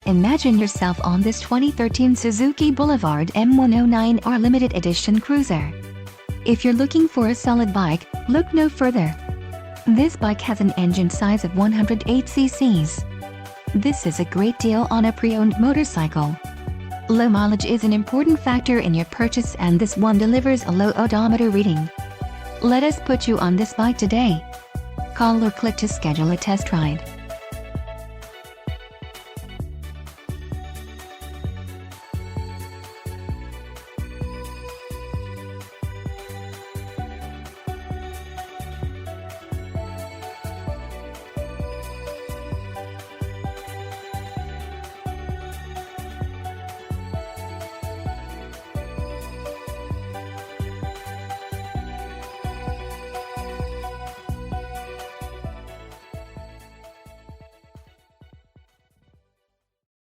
Imagine yourself on this 2013 Suzuki Boulevard M109R Limited Edition cruiser. If you're looking for a solid bike, look no further. This bike has an engine size of 108 cc's. This is a great deal on a pre-owned motorcycle. Low mileage is an important factor in your purchase, and this one delivers a low odometer reading. Let us put you on this bike today. Call or click to schedule a test ride.